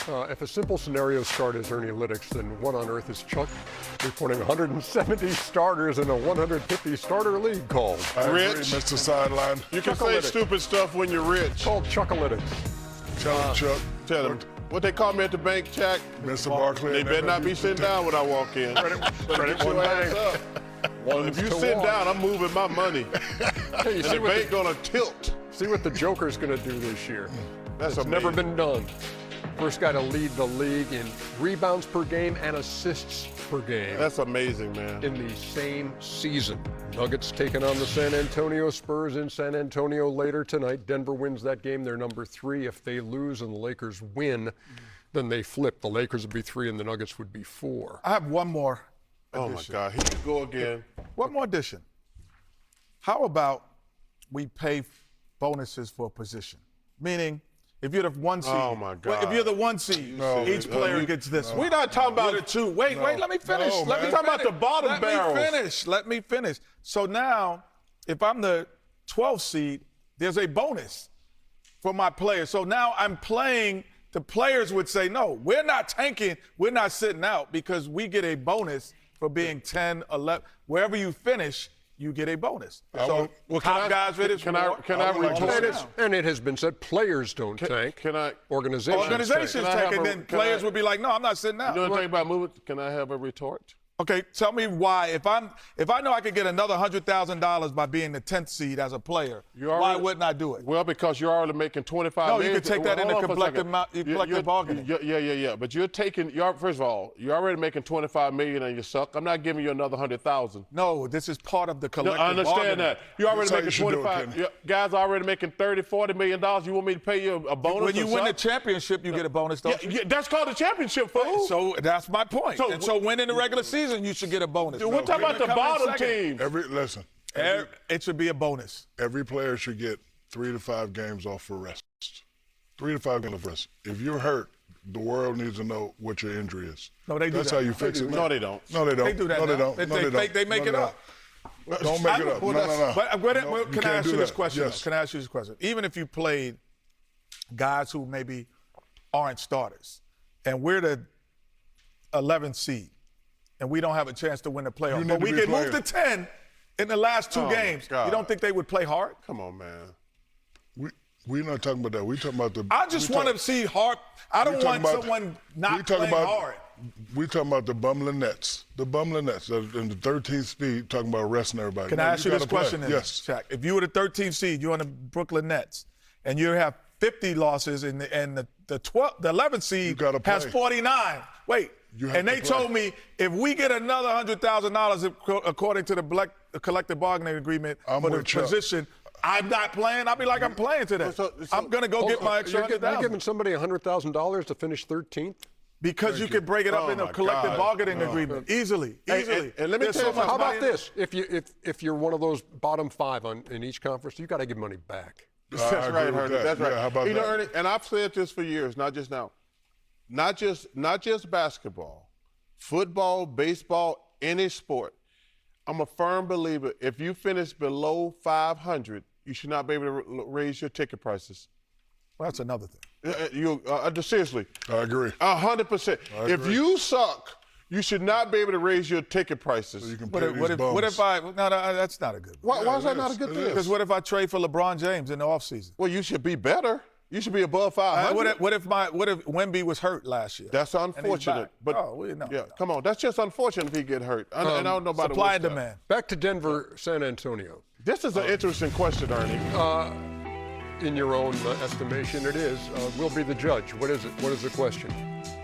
If a simple scenario start is Erniealytics, then what on earth is Chuck reporting 170 starters in a 150 starter league called? Rich, Mr. Sideline. you can say stupid stuff when you're rich. Called Chuckalytics. Tell him, Chuck. Tell them. What they call me at the bank, Chuck? Mr. Barkley. They better not be sitting down when I walk in. Credit one bank. If you sit down, I'm moving my money. Hey, And the bank gonna tilt. see what the Joker's going to do this year. That's It's never been done. First guy to lead the league in rebounds per game and assists per game. That's amazing, man. In the same season. Nuggets taking on the San Antonio Spurs in San Antonio later tonight. Denver wins that game. They're number 3. If they lose and the Lakers win, then they flip. The Lakers would be 3 and the Nuggets would be 4. I have one more Oh, my addition. God. Here you go again. One more addition. How about we pay bonuses for a position? Meaning, if you're the 1 seed. Oh, my God. If you're the 1 seed, each player gets this one. We're not talking about You're the 2. Wait, let me finish. No, let me man. Talking about the bottom barrels. Let me finish. So now, if I'm the 12th seed, there's a bonus for my players. So now I'm playing. The players would say, no, we're not tanking. We're not sitting out because we get a bonus for being 10, 11. Wherever you finish, you get a bonus. So top guys finish. Can I retort? And it has been said players don't tank. Can I? Organizations Can I have tank, and a- then can players I- would be like, no, I'm not sitting out. You know anything about moving? Can I have a retort? Okay, tell me why. If I know I could get another $100,000 by being the 10th seed as a player, why wouldn't I do it? Well, because you're already making 25 No, million. you can take that into collective bargaining. Yeah. But you're taking. First of all, you're already making 25 million and you suck. I'm not giving you another 100,000. No, this is part of the collective I understand bargaining. that. You're already That's how making you should do it, 25. Kenny. Guys are already making 30, 40 million dollars. You want me to pay you a bonus? When you or win the something? championship, you get a bonus, don't you? Yeah, that's called a championship, fool. So that's my point. So- So winning the regular season, you should get a bonus. We're talking about the bottom team. It should be a bonus. Every player should get 3 to 5 games off for rest. 3 to 5 games off rest. If you're hurt, the world needs to know what your injury is. No, they do That's that. how you fix it. No, they don't. No, they don't. They do that No, they now. don't. They- No, they they- don't. they make No, it they up. don't. Don't make it up. No, no, no. But No, you can I can't ask do you this that. question? Yes. Can I ask you this question? Even if you played guys who maybe aren't starters, and we're the 11th seed, and we don't have a chance to win the You playoff, need but to we be get playing. moved to 10 in the last 2 Oh, my games, God. you don't think they would play hard? Come on, man. We're not talking about that. We're talking about the. I just want to see hard. I don't want someone not playing hard. We're talking about the bumbling Nets. The bumbling Nets. In the 13th speed, talking about resting everybody. Can No, I ask you this gotta play. question then, Yes. Shaq? If you were the 13th seed, you're on the Brooklyn Nets, and you have 50 losses, and the 11th seed gotta play. has 49. Wait, You have and to they play. told me if we get another $100,000 according to the collective bargaining agreement I'm for the with Chuck. position, I'm not playing. I'll be like, I'm playing today. I'm gonna go get my extra You're giving 100,000 somebody $100,000 to finish 13th? because you could break it up Oh, in a my collective God. bargaining agreement easily. And let me There's tell you so much How money about in it. this? If you're one of those bottom 5 in each conference, you got to give money back. That's I agree right, with Ernie. that. That's right. Yeah, how about you know, that? Ernie, and I've said this for years, not just now. Not just basketball, football, baseball, any sport. I'm a firm believer. If you finish below 500, you should not be able to raise your ticket prices. Well, that's another thing. Seriously, I agree. 100%. If agree. you suck, you should not be able to raise your ticket prices. You can What pay if, these what if bums. I? No, that's not a good. Why is that it not a is. good It thing? is. Because what if I trade for LeBron James in the offseason? Well, you should be better. You should be above 500. What if Wemby was hurt last year? That's And he's unfortunate. back? But no. yeah, come on. That's just unfortunate if he get hurt. And I don't know about the Supply worst and stuff. demand. Back to Denver, San Antonio. This is an interesting question, Ernie. In your own estimation, it is. We'll be the judge. What is it? What is the question?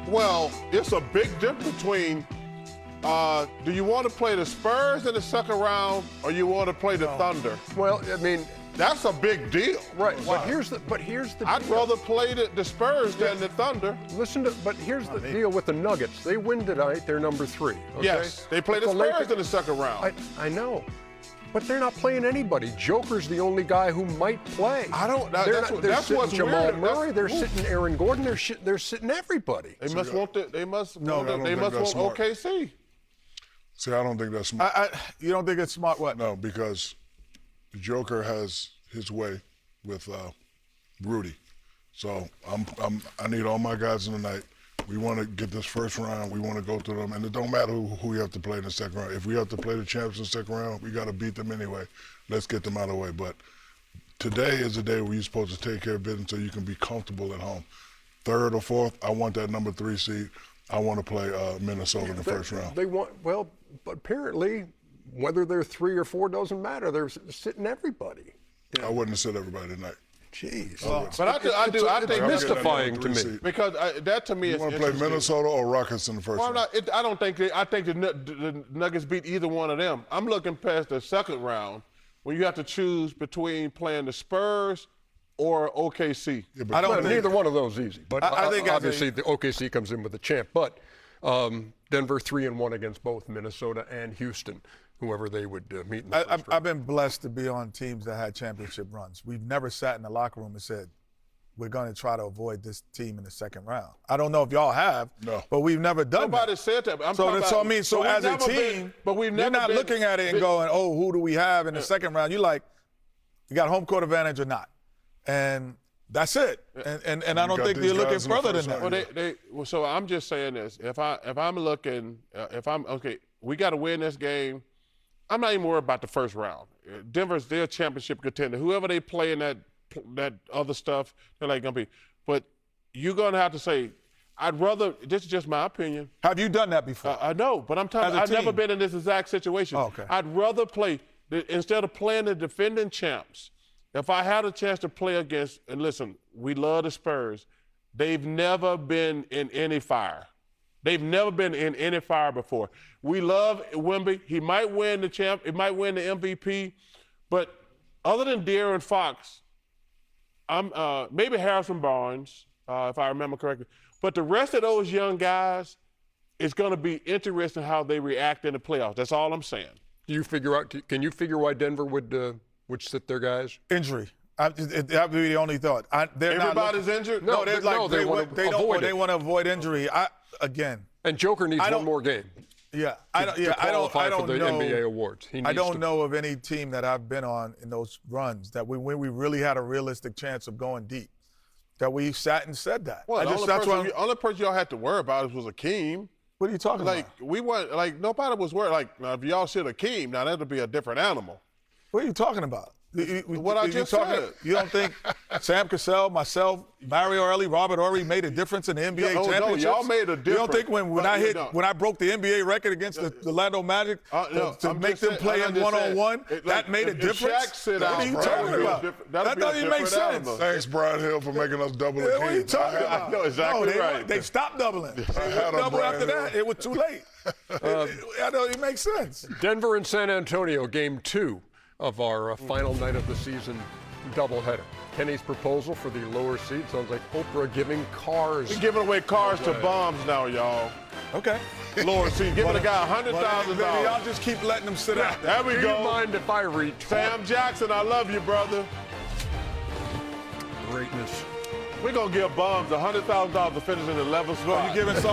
Well, it's a big difference between do you want to play the Spurs in the second round or you want to play the Thunder? Well, I mean, That's a big deal. right. But here's the I'd deal. rather play the Spurs than the Thunder. But here's the deal with the Nuggets. They win tonight. They're number 3. Okay? Yes, they play the But Spurs Lakers- in the second round. I know. But they're not playing anybody. Joker's the only guy who might play. I don't- They're that's not- what- that's sitting what's Jamal weird. Murray. They're sitting Aaron Gordon. They're sitting everybody. They must want I don't think that's want smart. OKC. See, I don't think that's smart. You don't think it's smart? What? No, because the Joker has his way with Rudy. So I need all my guys in the night. We want to get this first round. We want to go through them, and it don't matter who we have to play in the second round. If we have to play the champs in the second round, we got to beat them anyway. Let's get them out of the way. But today is the day where you're supposed to take care of business so you can be comfortable at home. Third or fourth, I want that number 3 seed. I want to play Minnesota in the first round. They want, well, but apparently, whether they're 3 or 4 doesn't matter. They're sitting everybody. I wouldn't have said everybody tonight. Jeez. But I think it's mystifying to me. because that to me You is want to play interesting. Minnesota or Rockets in the first Well, round? I don't think I think the Nuggets beat either one of them. I'm looking past the second round when you have to choose between playing the Spurs or OKC. Yeah, but I don't think Neither one of those easy. But I think obviously the OKC comes in with the champ. But Denver 3-1 against both Minnesota and Houston, whoever they would meet in the first round. I've been blessed to be on teams that had championship runs. We've never sat in the locker room and said, we're going to try to avoid this team in the second round. I don't know if y'all have, No. but we've never done Nobody that. said that. I'm So talking that's what I about- mean. So we've as a never team, been- but we've you're never not been- looking at it and going, oh, who do we have in the second round? You're like, you got home court advantage or not. And that's it. And I don't got think these you're looking guys in the further than first that. round. Well, so I'm just saying this. If I'm looking, we got to win this game. I'm not even worried about the first round. Denver's their championship contender. Whoever they play in that other stuff, they're like gonna be. But you're gonna have to say, I'd rather. This is just my opinion. Have you done that before? I know, but I'm telling As you, a I've never team? been in this exact situation. Oh, okay. I'd rather play instead of playing the defending champs. If I had a chance to play against, and listen, we love the Spurs. They've never been in any fire. They've never been in any fire before. We love Wemby. He might win the champ. He might win the MVP. But other than De'Aaron Fox, I'm maybe Harrison Barnes, if I remember correctly. But the rest of those young guys, it's going to be interesting how they react in the playoffs. That's all I'm saying. Can you figure why Denver would sit their guys? Injury. That would be the only thought. They're not Everybody's looking- injured? No, they want to avoid injury. Again, And Joker needs one more game. yeah, to qualify for the know. NBA awards. I don't know of any team that I've been on in those runs that when we really had a realistic chance of going deep, that we sat and said that. Well, the that's why only person y'all had to worry about was Akeem. what are you talking Like, about? we weren't, like, nobody was worried. Like, now, if y'all sit Akeem, now that'll be a different animal. What are you talking about? What I just said. You don't think Sam Cassell, myself, Mario Early, Robert Horry made a difference in the NBA no, championships? y'all made a You don't difference. think when No, you don't. I broke the NBA record against the Orlando Magic No, to I'm make just them saying- play I'm in just saying, one-on-one, like, that made a if difference? Shaq sit What out, are you bro, talking that'd be a about? different- That that'd be a doesn't make different sense. animal. Thanks, Brian Hill, for making us double the Yeah, what are you Kings. talking about? I know exactly no, right. They stopped doubling. They had a double Brian after Hill. that. It was too late. I know it makes sense. Denver and San Antonio, game 2 of our final night of the season doubleheader. Kenny's proposal for the lower seed sounds like Oprah giving cars. We're giving away cars to bombs now, y'all. Okay. Lower seat, giving a guy But $100,000. y'all just keep letting them sit out there. There we Do go. you mind if I retweet Sam Jackson, I love you, brother. greatness? We're going to give bombs $100,000 to finish in the 11th spot. You giving some